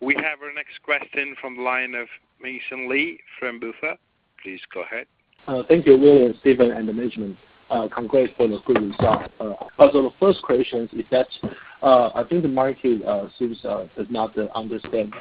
We have our next question from the line of Mason Lee from Buffer. Please go ahead. Thank you, William, Stephen, and the management. Congrats for the good result. Also, the first question is that I think the market seems does not understand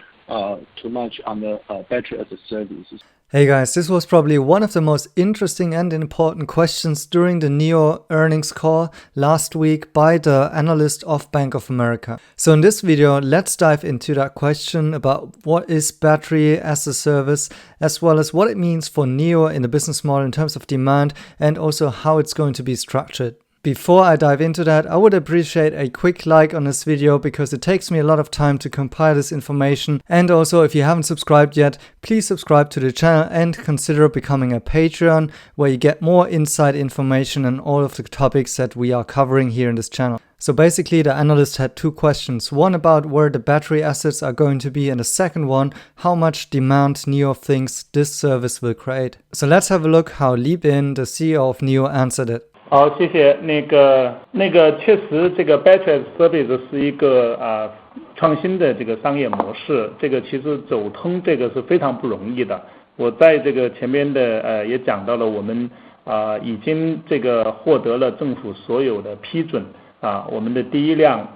too much on the battery as a service. Hey guys, this was probably one of the most interesting and important questions during the NIO earnings call last week by the analyst of Bank of America. So in this video, let's dive into that question about what is battery as a service, as well as what it means for NIO in the business model in terms of demand, and also how it's going to be structured. Before I dive into that, I would appreciate a quick like on this video because it takes me a lot of time to compile this information. And also, if you haven't subscribed yet, please subscribe to the channel and consider becoming a Patreon, where you get more inside information on all of the topics that we are covering here in this channel. So basically, the analyst had two questions. One about where the battery assets are going to be, and the second one, how much demand NIO thinks this service will create. So let's have a look how Li Bin, the CEO of NIO, answered it. 好，谢谢。确实，这个 battery as service 是一个创新的这个商业模式。这个其实走通这个是非常不容易的。我在这个前面的也讲到了，我们已经这个获得了政府所有的批准我们的第一辆。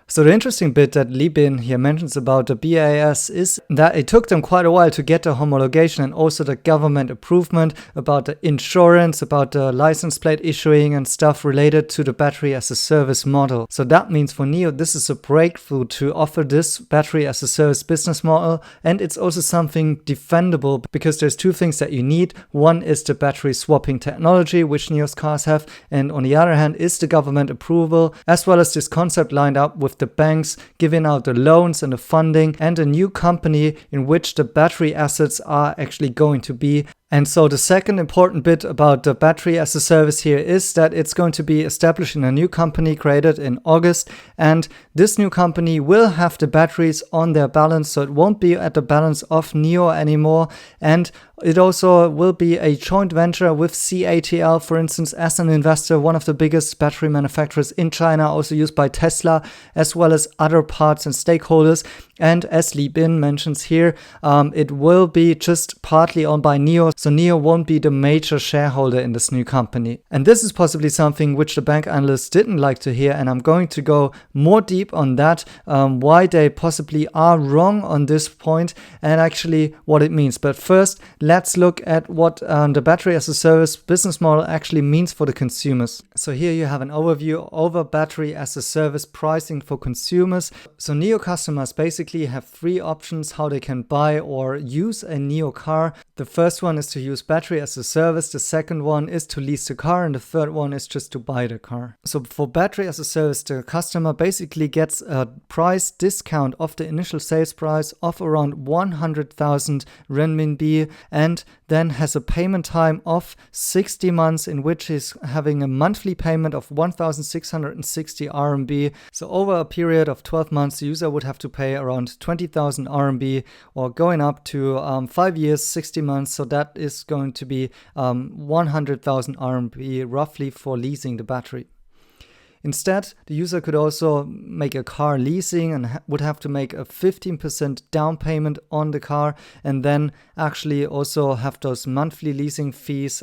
So the interesting bit that Li Bin here mentions about the BaaS is that it took them quite a while to get the homologation and also the government approval about the insurance, about the license plate issuing and stuff related to the battery as a service model. So that means for NIO, this is a breakthrough to offer this battery as a service business model. And it's also something defendable because there's two things that you need. One is the battery swapping technology, which NIO's cars have. And on the other hand is the government approval, as well as this concept lined up with the banks giving out the loans and the funding, and a new company in which the battery assets are actually going to be. And so the second important bit about the battery as a service here is that it's going to be established in a new company created in August. And this new company will have the batteries on their balance, so it won't be at the balance of NIO anymore. And it also will be a joint venture with CATL, for instance, as an investor, one of the biggest battery manufacturers in China, also used by Tesla, as well as other parts and stakeholders. And as Li Bin mentions here, it will be just partly owned by NIO, so NIO won't be the major shareholder in this new company. And this is possibly something which the bank analysts didn't like to hear, and I'm going to go more deep on that, why they possibly are wrong on this point, and actually what it means. But first, let's look at what the battery as a service business model actually means for the consumers. So here you have an overview over battery as a service pricing for consumers. So NIO customers basically have three options how they can buy or use a NIO car. The first one is to use battery as a service, the second one is to lease the car, and the third one is just to buy the car. So for battery as a service, the customer basically gets a price discount of the initial sales price of around 100,000 renminbi, and then has a payment time of 60 months in which he's having a monthly payment of 1,660 RMB. So over a period of 12 months, the user would have to pay around 20,000 RMB, or going up to 5 years, 60 months. So that is going to be 100,000 RMB roughly for leasing the battery. Instead, the user could also make a car leasing and would have to make a 15% down payment on the car, and then actually also have those monthly leasing fees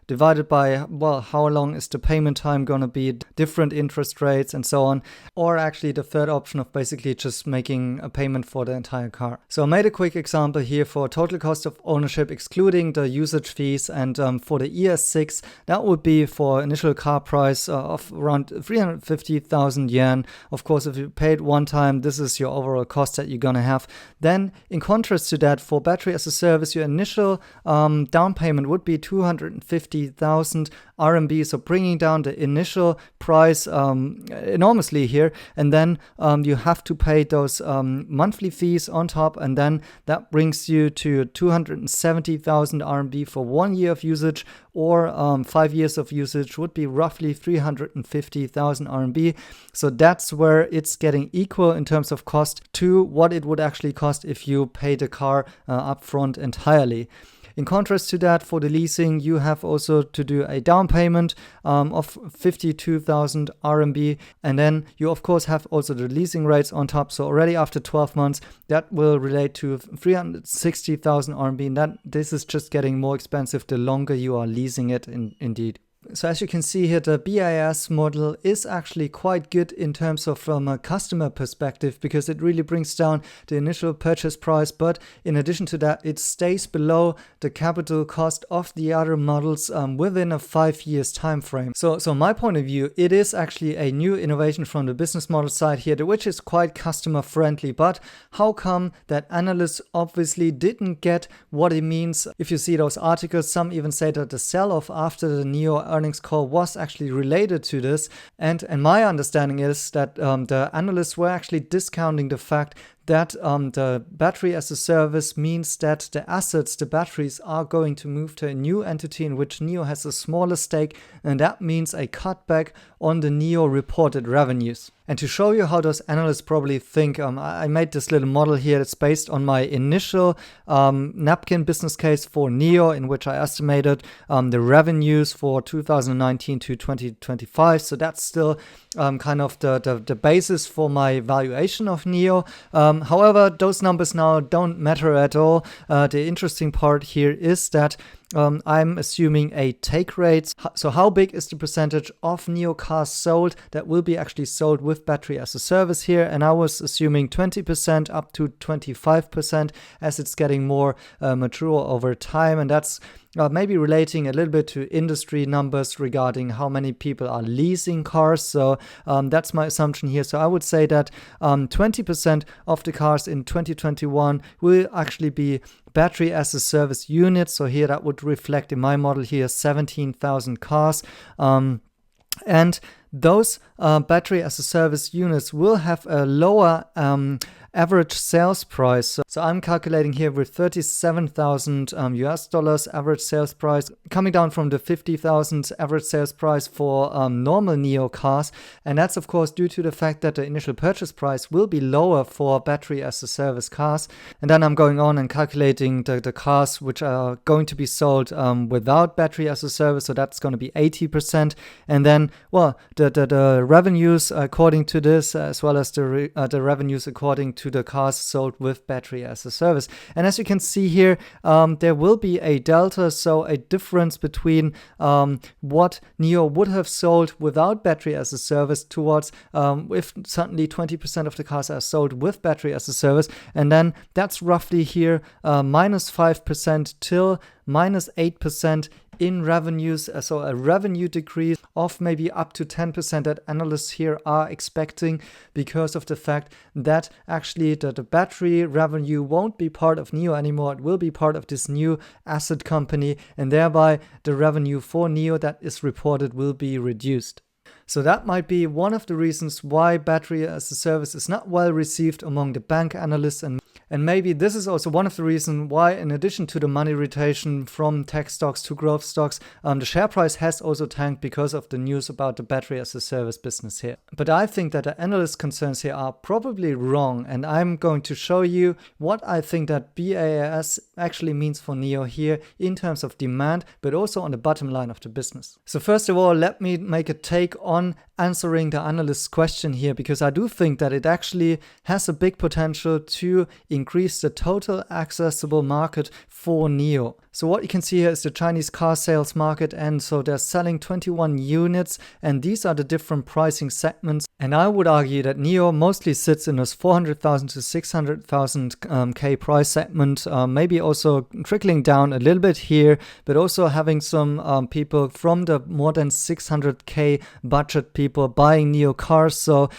divided by, well, how long is the payment time going to be, different interest rates and so on. Or actually the third option of basically just making a payment for the entire car. So I made a quick example here for total cost of ownership, excluding the usage fees, and for the ES6, that would be for initial car price of around 350,000 yen. Of course, if you paid one time, this is your overall cost that you're gonna have. Then, in contrast to that, for battery as a service, your initial down payment would be 250,000 RMB, so bringing down the initial price enormously here. And then you have to pay those monthly fees on top, and then that brings you to 270,000 RMB for 1 year of usage, or 5 years of usage would be roughly 350,000 RMB. So that's where it's getting equal in terms of cost to what it would actually cost if you pay the car upfront entirely. In contrast to that, for the leasing, you have also to do a down payment of 52,000 RMB. And then you, of course, have also the leasing rates on top. So already after 12 months, that will relate to 360,000 RMB. And this is just getting more expensive the longer you are leasing it indeed. So as you can see here, the BaaS model is actually quite good in terms of from a customer perspective, because it really brings down the initial purchase price. But in addition to that, it stays below the capital cost of the other models within a 5 years time frame. So my point of view, it is actually a new innovation from the business model side here, which is quite customer friendly. But how come that analysts obviously didn't get what it means? If you see those articles, some even say that the sell-off after the NIO earnings call was actually related to this. And my understanding is that the analysts were actually discounting the fact that the battery as a service means that the assets, the batteries, are going to move to a new entity in which NIO has a smaller stake, and that means a cutback on the NIO reported revenues. And to show you how those analysts probably think, I made this little model here. It's based on my initial napkin business case for NIO, in which I estimated the revenues for 2019 to 2025. So that's still kind of the basis for my valuation of NIO. However, those numbers now don't matter at all. The interesting part here is that I'm assuming a take rate. So how big is the percentage of NIO cars sold that will be actually sold with battery as a service here? And I was assuming 20% up to 25% as it's getting more mature over time. And that's maybe relating a little bit to industry numbers regarding how many people are leasing cars. So that's my assumption here. So I would say that 20% of the cars in 2021 will actually be battery as a service units. So here that would reflect in my model here 17,000 cars. And those battery as a service units will have a lower average sales price. So I'm calculating here with 37,000 US dollars average sales price, coming down from the 50,000 average sales price for normal NIO cars. And that's of course due to the fact that the initial purchase price will be lower for battery as a service cars. And then I'm going on and calculating the cars which are going to be sold without battery as a service. So that's going to be 80%. And then, well, the revenues according to this, as well as the revenues according to the cars sold with battery as a service. And as you can see here, there will be a delta, so a difference between what NIO would have sold without battery as a service towards if suddenly 20% of the cars are sold with battery as a service. And then that's roughly here minus 5% till minus 8% in revenues, so a revenue decrease of maybe up to 10% that analysts here are expecting because of the fact that actually the battery revenue won't be part of NIO anymore. It will be part of this new asset company, and thereby the revenue for NIO that is reported will be reduced. So that might be one of the reasons why battery as a service is not well received among the bank analysts, and maybe this is also one of the reasons why, in addition to the money rotation from tech stocks to growth stocks, the share price has also tanked because of the news about the battery as a service business here. But I think that the analyst concerns here are probably wrong, and I'm going to show you what I think that BaaS actually means for NIO here in terms of demand, but also on the bottom line of the business. So first of all, let me make a take on answering the analyst's question here, because I do think that it actually has a big potential to increase the total accessible market for NIO. So what you can see here is the Chinese car sales market, and so they're selling 21 units, and these are the different pricing segments. And I would argue that NIO mostly sits in this 400,000 to 600,000 K price segment, maybe also trickling down a little bit here, but also having some people from the more than 600K budget people buying NIO cars. So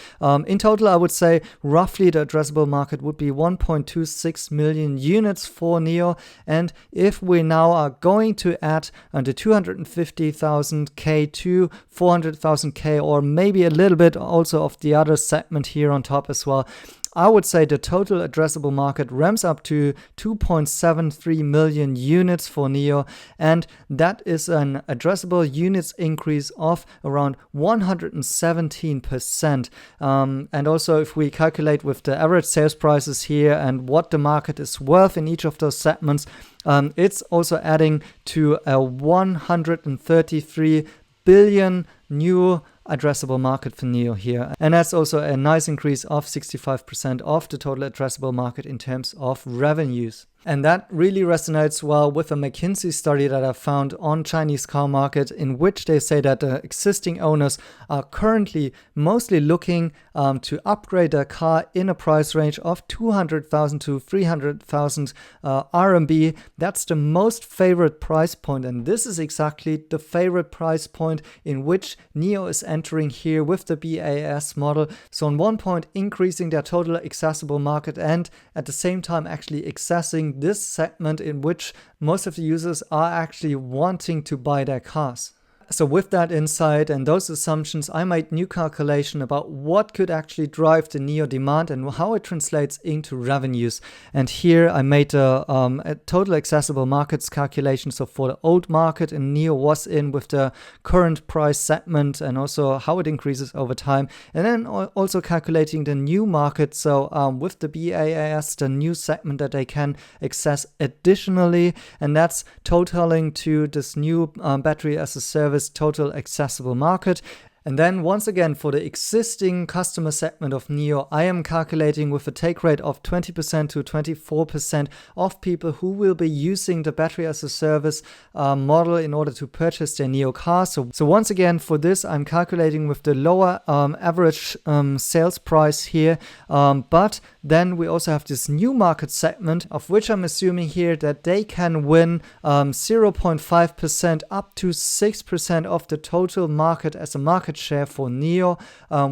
in total, I would say roughly the addressable market would be 1.26 million units for NIO. And if we now are going to add the 250,000 K to 400,000 K, or maybe a little bit also of the other segment here on top as well, I would say the total addressable market ramps up to 2.73 million units for NIO, and that is an addressable units increase of around 117%. And also if we calculate with the average sales prices here and what the market is worth in each of those segments, it's also adding to a 133 billion new addressable market for NIO here. And that's also a nice increase of 65% of the total addressable market in terms of revenues. And that really resonates well with a McKinsey study that I found on Chinese car market, in which they say that the existing owners are currently mostly looking to upgrade their car in a price range of 200,000 to 300,000 RMB. That's the most favorite price point, and this is exactly the favorite price point in which NIO is entering here with the BaaS model. So on one point, increasing their total accessible market, and at the same time actually accessing this segment in which most of the users are actually wanting to buy their cars. So with that insight and those assumptions, I made new calculation about what could actually drive the NIO demand and how it translates into revenues. And here I made a total accessible markets calculation. So for the old market and NIO was in with the current price segment and also how it increases over time. And then also calculating the new market. So with the BaaS, the new segment that they can access additionally. And that's totaling to this new battery as a service total accessible market. And then once again, for the existing customer segment of NIO, I am calculating with a take rate of 20% to 24% of people who will be using the battery as a service model in order to purchase their NIO car. So once again, for this, I'm calculating with the lower average sales price here. But then we also have this new market segment, of which I'm assuming here that they can win 0.5% up to 6% of the total market as a market share for NIO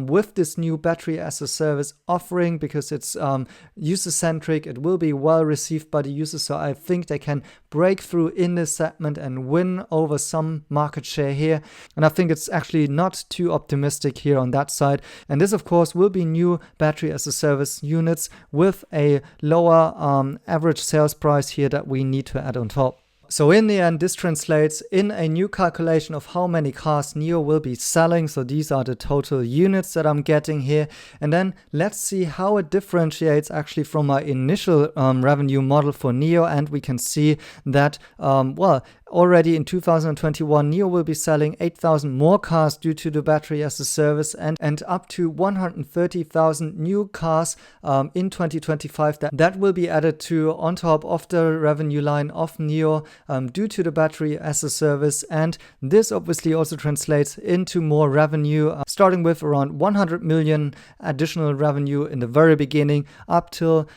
with this new battery as a service offering, because it's user-centric. It will be well received by the users, so I think they can break through in this segment and win over some market share here. And I think it's actually not too optimistic here on that side. And this, of course, will be new battery as a service units with a lower average sales price here that we need to add on top. So in the end, this translates in a new calculation of how many cars NIO will be selling. So these are the total units that I'm getting here. And then let's see how it differentiates actually from my initial revenue model for NIO. And we can see that, already in 2021, NIO will be selling 8,000 more cars due to the battery as a service, and up to 130,000 new cars in 2025 that will be added to on top of the revenue line of NIO due to the battery as a service. And this obviously also translates into more revenue, starting with around 100 million additional revenue in the very beginning up to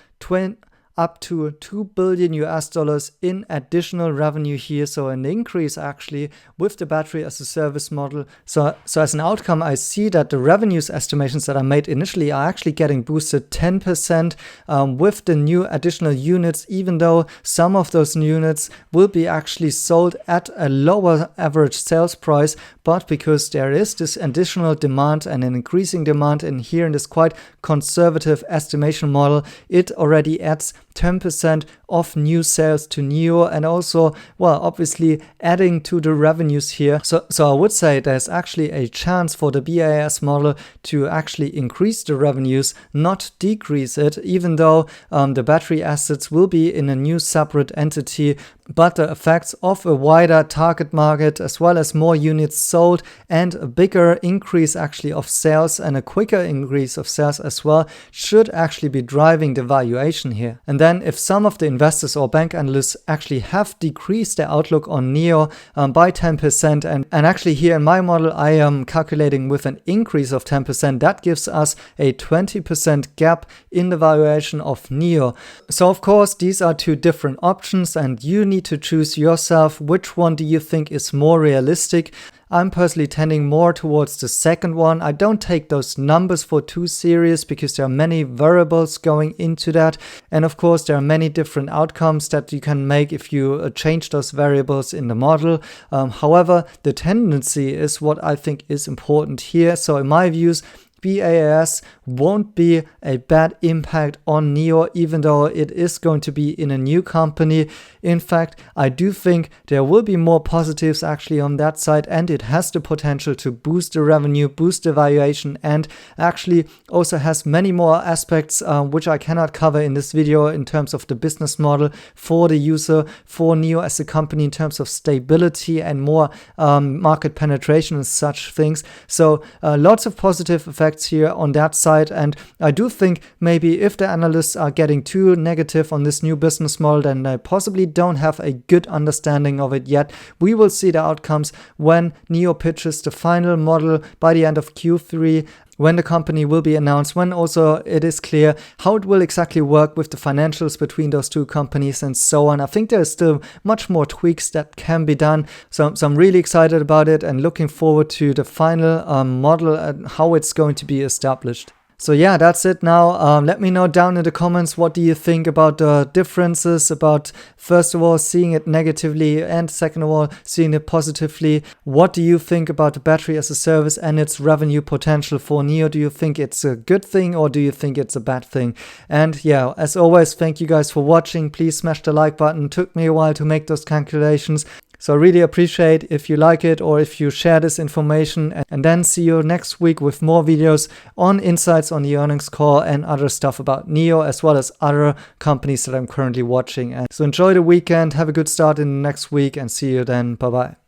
2 billion US dollars in additional revenue here. So an increase actually with the battery as a service model. So as an outcome, I see that the revenues estimations that I made initially are actually getting boosted 10% with the new additional units, even though some of those units will be actually sold at a lower average sales price. But because there is this additional demand and an increasing demand in here in this quite conservative estimation model, it already adds 10% of new sales to NIO, and also, obviously adding to the revenues here. So I would say there's actually a chance for the BaaS model to actually increase the revenues, not decrease it, even though the battery assets will be in a new separate entity. But the effects of a wider target market, as well as more units sold and a bigger increase actually of sales and a quicker increase of sales as well, should actually be driving the valuation here. And then if some of the investors or bank analysts actually have decreased their outlook on NIO by 10%, and actually here in my model I am calculating with an increase of 10%, that gives us a 20% gap in the valuation of NIO. So of course these are two different options, and you need to choose yourself which one do you think is more realistic. I'm personally tending more towards the second one. I don't take those numbers for too serious because there are many variables going into that. And of course, there are many different outcomes that you can make if you change those variables in the model. However, the tendency is what I think is important here. So in my views, BaaS won't be a bad impact on NIO, even though it is going to be in a new company. In fact, I do think there will be more positives actually on that side, and it has the potential to boost the revenue, boost the valuation, and actually also has many more aspects which I cannot cover in this video in terms of the business model for the user, for NIO as a company in terms of stability and more market penetration and such things. So lots of positive effects here on that side, and I do think maybe if the analysts are getting too negative on this new business model, then they possibly don't have a good understanding of it yet. We will see the outcomes when NIO pitches the final model by the end of Q3, when the company will be announced, when also it is clear how it will exactly work with the financials between those two companies and so on. I think there's still much more tweaks that can be done. So I'm really excited about it and looking forward to the final model and how it's going to be established. So yeah, that's it now. Let me know down in the comments, what do you think about the differences, about first of all seeing it negatively and second of all seeing it positively. What do you think about the battery as a service and its revenue potential for NIO? Do you think it's a good thing or do you think it's a bad thing? And yeah, as always, thank you guys for watching. Please smash the like button. It took me a while to make those calculations. So I really appreciate if you like it or if you share this information, and then see you next week with more videos on insights on the earnings call and other stuff about NIO as well as other companies that I'm currently watching. And so enjoy the weekend, have a good start in the next week, and see you then. Bye bye.